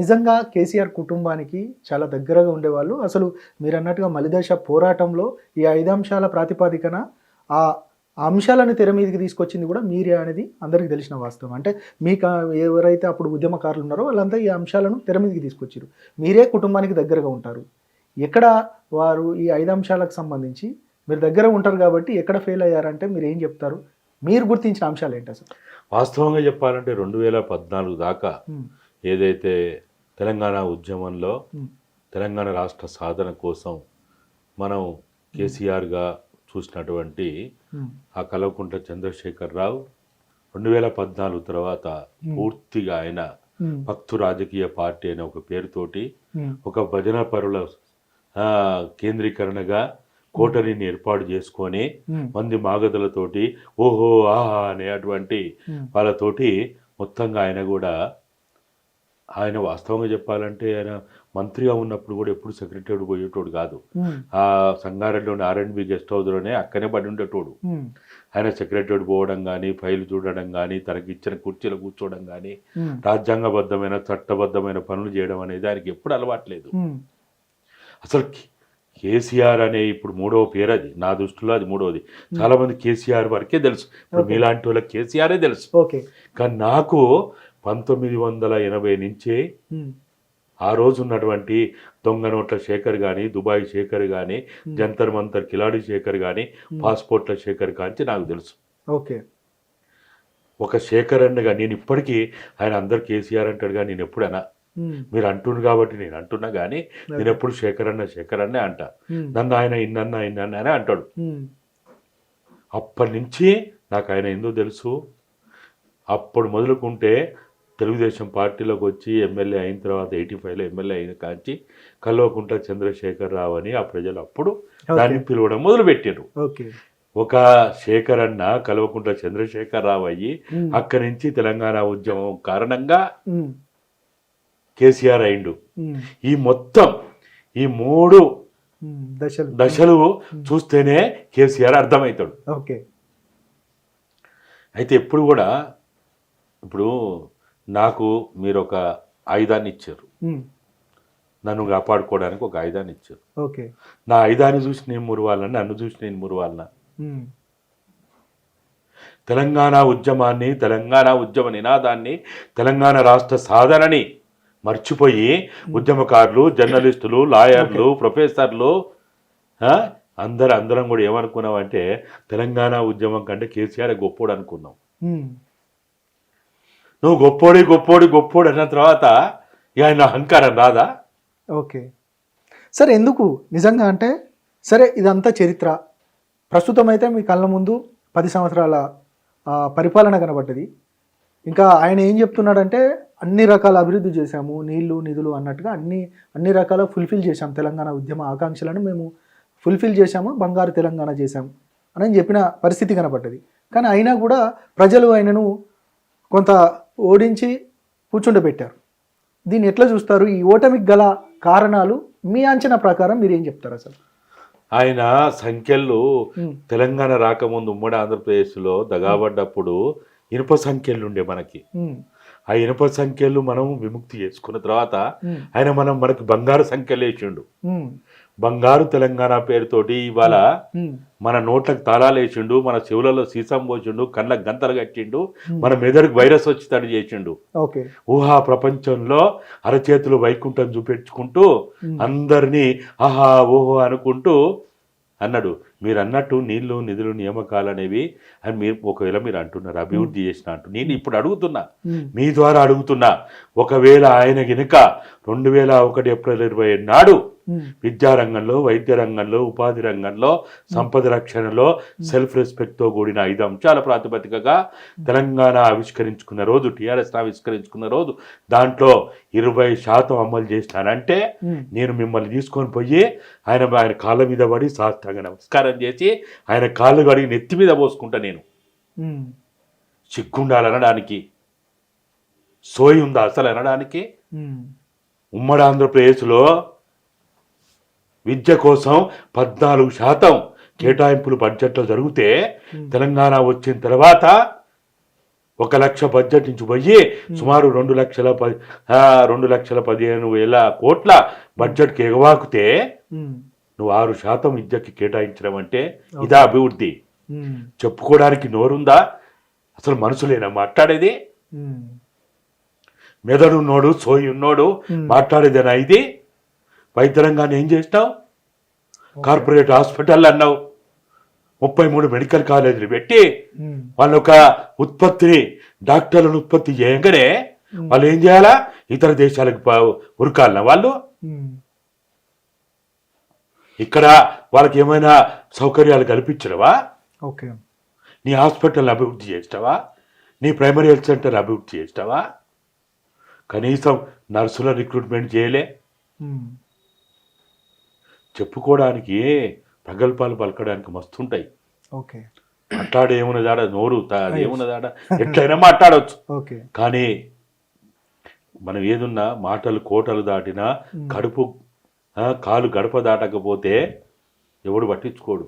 నిజంగా కేసీఆర్ కుటుంబానికి చాలా దగ్గరగా ఉండేవాళ్ళు. అసలు మీరు అన్నట్టుగా మలిదశ పోరాటంలో ఈ 5 అంశాల ప్రాతిపదికన ఆ ఆ అంశాలను తెర మీదకి తీసుకొచ్చింది కూడా మీరే అనేది అందరికీ తెలిసిన వాస్తవం. అంటే మీకు ఎవరైతే అప్పుడు ఉద్యమకారులు ఉన్నారో వాళ్ళంతా ఈ అంశాలను తెర మీదకి తీసుకొచ్చారు. మీరే కుటుంబానికి దగ్గరగా ఉంటారు. ఎక్కడ వారు ఈ 5 అంశాలకు సంబంధించి మీరు దగ్గర ఉంటారు కాబట్టి ఎక్కడ ఫెయిల్ అయ్యారంటే మీరు ఏం చెప్తారు? మీరు గుర్తించిన అంశాలు ఏంటి అసలు? వాస్తవంగా చెప్పాలంటే 2014 దాకా ఏదైతే తెలంగాణ ఉద్యమంలో తెలంగాణ రాష్ట్ర సాధన కోసం మనం కేసీఆర్గా చూసినటువంటి ఆ కల్వకుంట్ల చంద్రశేఖరరావు 2014 తర్వాత పూర్తిగా ఆయన భక్తు రాజకీయ పార్టీ అనే ఒక పేరుతోటి ఒక భజన పరుల కేంద్రీకరణగా కోటరీని ఏర్పాటు చేసుకొని మంది మాగదులతోటి ఓహో ఆహా అనేటువంటి వాళ్ళతోటి మొత్తంగా ఆయన వాస్తవంగా చెప్పాలంటే ఆయన మంత్రిగా ఉన్నప్పుడు కూడా ఎప్పుడు సెక్రటరీ పోయేటోడు కాదు. ఆ సంగారెడ్డిలోని R&B గెస్ట్ హౌస్లోనే అక్కనే పడి ఉండేటోడు. ఆయన సెక్రటరీ పోవడం కానీ, ఫైల్ చూడడం కానీ, తనకి ఇచ్చిన కుర్చీలో కూర్చోవడం కానీ, రాజ్యాంగబద్ధమైన చట్టబద్ధమైన పనులు చేయడం అనేది ఆయనకి ఎప్పుడు అలవాట్లేదు. అసలు కేసీఆర్ అనే ఇప్పుడు 3వ పేరు అది, నా దృష్టిలో అది 3వది. చాలా మంది కేసీఆర్ వరకే తెలుసు, ఇప్పుడు మీలాంటి వాళ్ళకి కేసీఆరే తెలుసు. కానీ నాకు 1980 నుంచే ఆ రోజు ఉన్నటువంటి దొంగ నోట్ల శేఖర్ కానీ, దుబాయ్ శేఖర్ కానీ, జంతర్ మంతర్ కిలాడి శేఖర్ కానీ, పాస్పోర్ట్ల శేఖర్ కానీ నాకు తెలుసు. ఒక శేఖర్ అన్నగా నేను ఇప్పటికీ ఆయన అందరు కేసీఆర్ అంటాడు కానీ నేను ఎప్పుడైనా మీరు అంటున్నారు కాబట్టి నేను అంటున్నా కానీ నేను ఎప్పుడు శేఖర్ అన్నే అంట. నన్ను ఆయన ఇన్నన్నా అంటాడు. అప్పటి నుంచి నాకు ఆయన ఎందుకు తెలుసు, అప్పుడు మొదలుకుంటే తెలుగుదేశం పార్టీలోకి వచ్చి ఎమ్మెల్యే అయిన తర్వాత 85లో ఎమ్మెల్యే అయిన కాంచి కల్వకుంట్ల చంద్రశేఖరరావు అని ఆ ప్రజలు అప్పుడు దాన్ని పిలవడం మొదలుపెట్టారు. ఒక శేఖర్ అన్న కల్వకుంట్ల చంద్రశేఖరరావు అయ్యి అక్కడి నుంచి తెలంగాణ ఉద్యమం కారణంగా కేసీఆర్ అయిండు. ఈ మొత్తం ఈ 3 దశలు చూస్తేనే కేసీఆర్ అర్థమవుతాడు. అయితే ఎప్పుడు కూడా ఇప్పుడు నాకు మీరు ఒక ఆయుధాన్ని ఇచ్చారు, నన్ను కాపాడుకోవడానికి ఒక ఆయుధాన్ని ఇచ్చారు. నా ఆయుధాన్ని చూసి నేను మురవాలన్నా, నన్ను చూసి నేను మురవాలన్నా? తెలంగాణ ఉద్యమాన్ని, తెలంగాణ ఉద్యమ నినాదాన్ని, తెలంగాణ రాష్ట్ర సాధనని మర్చిపోయి ఉద్యమకారులు, జర్నలిస్టులు, లాయర్లు, ప్రొఫెసర్లు అందరం కూడా ఏమనుకున్నామంటే తెలంగాణ ఉద్యమం కంటే కేసీఆర్ గొప్పోడు అనుకున్నాం. నువ్వు గొప్పోడు అన్న తర్వాత ఆయన అహంకారం రాదా? సరే, ఎందుకు నిజంగా అంటే సరే ఇదంతా చరిత్ర. ప్రస్తుతం అయితే మీ కళ్ళ ముందు 10 సంవత్సరాల పరిపాలన కనబడ్డది. ఇంకా ఆయన ఏం చెప్తున్నాడంటే అన్ని రకాల అభివృద్ధి చేశాము, నీళ్లు నిధులు అన్నట్టుగా అన్ని రకాల ఫుల్ఫిల్ చేశాము, తెలంగాణ ఉద్యమ ఆకాంక్షలను మేము ఫుల్ఫిల్ చేశాము, బంగారు తెలంగాణ చేశాము అని చెప్పిన పరిస్థితి కనబడ్డది. కానీ అయినా కూడా ప్రజలు ఆయనను కొంత ఓడించి కూర్చుండబెట్టారు. దీన్ని ఎట్లా చూస్తారు? ఈ ఓటమికి గల కారణాలు మీ అంచనా ప్రకారం మీరు ఏం చెప్తారు? అసలు ఆయన సంఖ్యలు తెలంగాణ రాకముందు ఉమ్మడి ఆంధ్రప్రదేశ్లో దగాబడ్డప్పుడు ఇనుప సంఖ్యలు ఉండే మనకి. ఆ ఇనుప సంఖ్యలు మనం విముక్తి చేసుకున్న తర్వాత ఆయన మనకి బంగారు సంఖ్యలు వేసిండు. బంగారు తెలంగాణ పేరుతోటి ఇవాళ మన నోట్లకు తాళాలు వేసిండు, మన చెవులలో సీసం పోసిండు, కళ్ళకు గంతలు కట్టిండు, మన మెదడుకు వైరస్ వచ్చి చేసిండు. ఊహా ప్రపంచంలో అరచేతులు వైకుంఠం చూపెట్టుకుంటూ అందరినీ ఆహా ఓహో అనుకుంటూ అన్నాడు. మీరు అన్నట్టు నీళ్లు నిధులు నియామకాలు అనేవి అని మీరు ఒకవేళ మీరు అంటున్నారు అభివృద్ధి చేసిన అంటూ, నేను ఇప్పుడు అడుగుతున్నా, మీ ద్వారా అడుగుతున్నా, ఒకవేళ ఆయన గినక 2001 ఏప్రిల్ 27 నాడు విద్యారంగంలో, వైద్య రంగంలో, ఉపాధి రంగంలో, సంపద రక్షణలో సెల్ఫ్ రెస్పెక్ట్తో కూడిన 5 అంశాల ప్రాతిపదికగా తెలంగాణ ఆవిష్కరించుకున్న రోజు, టీఆర్ఎస్ ఆవిష్కరించుకున్న రోజు దాంట్లో 20% అమలు చేసినానంటే నేను మిమ్మల్ని తీసుకొని పోయి ఆయన కాళ్ళ మీద పడి సాష్టాంగ నమస్కారం చేసి ఆయన కాళ్ళు కడిగి నెత్తి మీద పోసుకుంటా. నేను సిగ్గుండాలనడానికి, సోయి ఉందా అసలు అనడానికి? ఉమ్మడి ఆంధ్రప్రదేశ్లో విద్య కోసం 14% కేటాయింపులు బడ్జెట్లో జరిగితే తెలంగాణ వచ్చిన తర్వాత 1,00,000 బడ్జెట్ నుంచి పోయి సుమారు 2,15,000 కోట్ల బడ్జెట్కి ఎగవాకుతే నువ్వు 6% విద్యకి కేటాయించడం అంటే ఇదా అభివృద్ధి? చెప్పుకోవడానికి నోరుందా? అసలు మనుషులేనా మాట్లాడేది? మెదడున్నోడు సోయి ఉన్నోడు మాట్లాడేదేనా ఇది? వైద్య రంగాన్ని ఏం చేసినావు? కార్పొరేట్ హాస్పిటల్ అన్నావు, 33 మెడికల్ కాలేజీలు పెట్టి వాళ్ళు ఒక ఉత్పత్తిని డాక్టర్లను ఉత్పత్తి చేయగానే వాళ్ళు ఏం చేయాలా? ఇతర దేశాలకు ఉరకాలనా వాళ్ళు? ఇక్కడ వాళ్ళకి ఏమైనా సౌకర్యాలు కల్పించడవా? ఓకే, నీ హాస్పిటల్ అభివృద్ధి చేస్తావా? నీ ప్రైమరీ హెల్త్ సెంటర్ అభివృద్ధి చేస్తావా? కనీసం నర్సుల రిక్రూట్మెంట్ చేయలే. చెప్పుకోవడానికి ప్రగల్భాలు పలకడానికి మస్తుంటాయి. ఓకే, మాట్లాడే ఏమున్నదాడ నోరు ఏమున్నదాడ ఎట్లయినా మాట్లాడవచ్చు. ఓకే, కానీ మనం ఏదున్నా మాటలు కోటలు దాటినా కడుపు కాలు గడప దాటకపోతే ఎవడు పట్టించుకోడు.